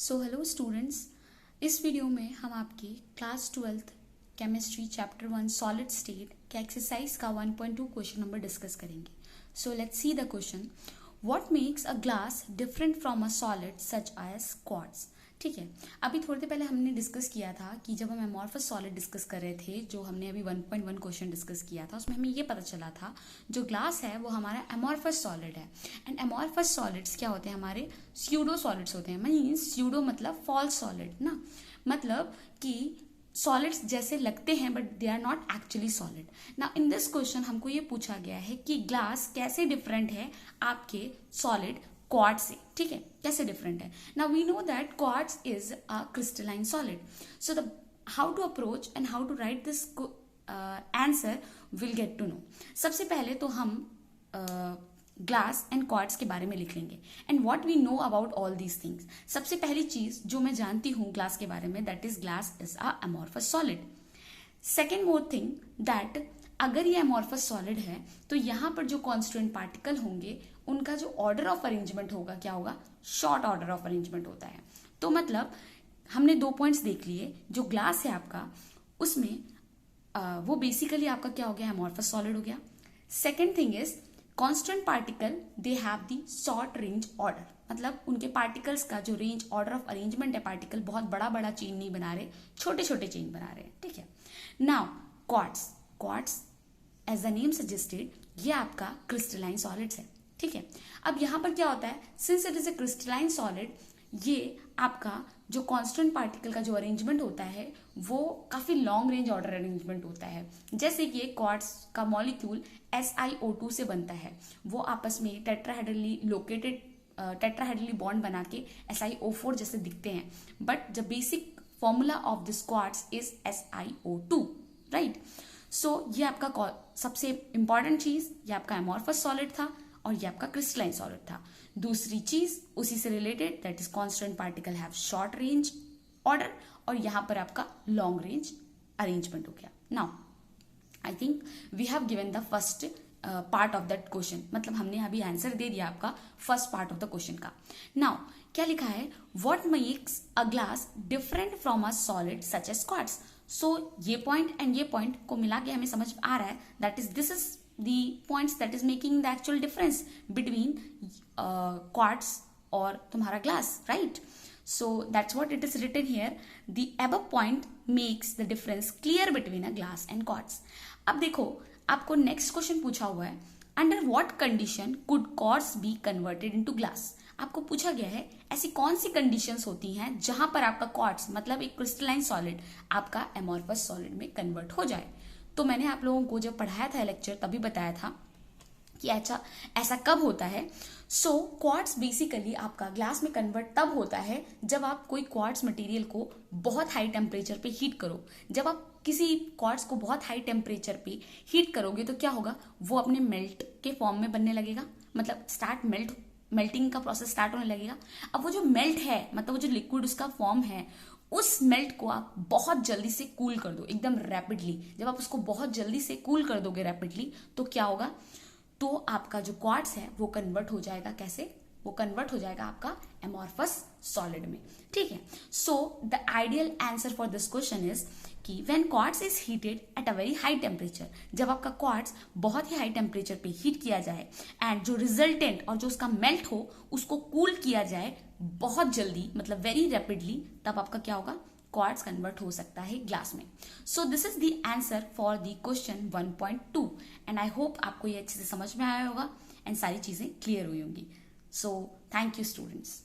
Hello students, इस video में हम आपकी class 12th chemistry chapter 1 solid state के एक्सरसाइज का 1.2 क्वेश्चन नंबर डिस्कस करेंगे। So let's see the question. What makes a glass different from a solid such as quartz. ठीक है, अभी थोड़ी देर पहले हमने डिस्कस किया था कि जब हम एमॉर्फस सॉलिड डिस्कस कर रहे थे, जो हमने अभी 1.1 क्वेश्चन डिस्कस किया था, उसमें हमें ये पता चला था जो ग्लास है वो हमारा एमॉर्फस सॉलिड है। एंड एमॉर्फस सॉलिड्स क्या होते हैं? हमारे स्यूडो सॉलिड्स होते हैं। मीन्स स्यूडो मतलब फॉल्स सॉलिड ना, मतलब कि सॉलिड्स जैसे लगते हैं but they are not actually solid. ना इन दिस क्वेश्चन हमको ये पूछा गया है कि ग्लास कैसे डिफरेंट है आपके सॉलिड क्वार्ट्ज से। ठीक है, कैसे डिफरेंट है? Now we know that quartz is a crystalline solid. So the how to approach and how to write this answer will get to know. सबसे पहले तो हम ग्लास एंड क्वार्ट्ज के बारे में लिख लेंगे and what we know about all these things. सबसे पहली चीज जो मैं जानती हूँ ग्लास के बारे में, that is glass is a amorphous solid. Second more thing that अगर ये अमॉर्फस सॉलिड है तो यहाँ पर जो कॉन्स्टिट्यूएंट पार्टिकल होंगे उनका जो ऑर्डर ऑफ अरेंजमेंट होगा क्या होगा? शॉर्ट ऑर्डर ऑफ अरेंजमेंट होता है। तो मतलब हमने दो पॉइंट्स देख लिए। जो ग्लास है आपका उसमें वो बेसिकली आपका क्या हो गया? अमॉर्फस सॉलिड हो गया। Second thing is constant particle they have the short range order, मतलब उनके पार्टिकल्स का जो रेंज ऑर्डर ऑफ अरेंजमेंट है, पार्टिकल बहुत बड़ा बड़ा चेन नहीं बना रहे, छोटे छोटे चेन बना रहे हैं। ठीक है, now quartz as the name suggested ये आपका क्रिस्टलाइन सॉलिड्स है। ठीक है, अब यहां पर क्या होता है? Since it is a crystalline solid, ये आपका जो कांस्टेंट पार्टिकल का जो अरेंजमेंट होता है वो काफी लॉन्ग रेंज ऑर्डर अरेंजमेंट होता है। जैसे कि क्वार्ट्ज का मॉलिक्यूल SiO2 से बनता है, वो आपस में टेट्राहेड्रली लोकेटेड टेट्राहेड्रली बॉन्ड बना के SiO4 जैसे दिखते हैं, but the basic formula of this quartz is SiO2, right? So ये आपका सबसे इंपॉर्टेंट चीज, ये आपका एमॉर्फस सॉलिड था और ये आपका क्रिस्टलाइन सॉलिड था। दूसरी चीज उसी से related, that is constant particle have short range order, और यहां पर आपका लॉन्ग रेंज अरेंजमेंट हो गया। Now I think we have given the first part of that question, मतलब हमने अभी आंसर दे दिया आपका first part of the question का। नाउ क्या लिखा है? What makes a glass different from a solid such as quartz. So ये पॉइंट एंड ये पॉइंट को मिला के हमें समझ आ रहा है that is this is the points that is making the actual difference between quartz और तुम्हारा glass, right? So that's what it is written here. The above point makes the difference clear between a glass and quartz. अब देखो, आपको next question पूछा हुआ है, under what condition could quartz be converted into glass? आपको पूछा गया है ऐसी कौन सी कंडीशंस होती हैं जहां पर आपका क्वार्ट्ज मतलब एक क्रिस्टलाइन सॉलिड आपका एमॉर्फस सॉलिड में कन्वर्ट हो जाए। तो मैंने आप लोगों को जब पढ़ाया था लेक्चर तभी बताया था कि ऐसा कब होता है। सो क्वार्ट्ज बेसिकली आपका ग्लास में कन्वर्ट तब होता है जब आप कोई क्वार्ट्ज मटेरियल को बहुत हाई टेम्परेचर पे हीट करो। जब आप किसी क्वार्ट्ज को बहुत हाई टेम्परेचर पे हीट करोगे तो क्या होगा? वो अपने मेल्ट के फॉर्म में बनने लगेगा, मतलब मेल्टिंग का प्रोसेस स्टार्ट होने लगेगा। अब वो जो मेल्ट है, मतलब वो जो लिक्विड उसका फॉर्म है, उस मेल्ट को आप बहुत जल्दी से कूल कर दो, एकदम रैपिडली। जब आप उसको बहुत जल्दी से कूल कर दोगे रैपिडली, तो क्या होगा? तो आपका जो क्वार्ट्ज है वो कन्वर्ट हो जाएगा। कैसे? वो कन्वर्ट हो जाएगा आपका एमॉर्फस सॉलिड में। ठीक है, so the ideal answer for this question is कि when quartz is heated at a very high temperature, जब आपका क्वार्ट्ज बहुत ही हाई टेम्परेचर पे हीट किया जाए एंड जो रिजल्टेंट और जो उसका मेल्ट हो उसको कूल किया जाए बहुत जल्दी, मतलब वेरी रैपिडली, तब आपका क्या होगा? क्वार्ट्ज कन्वर्ट हो सकता है ग्लास में। So this is the answer for the question 1.2 and I hope आपको ये अच्छे से समझ में आया होगा एंड सारी चीजें क्लियर हुई होंगी। So thank you students.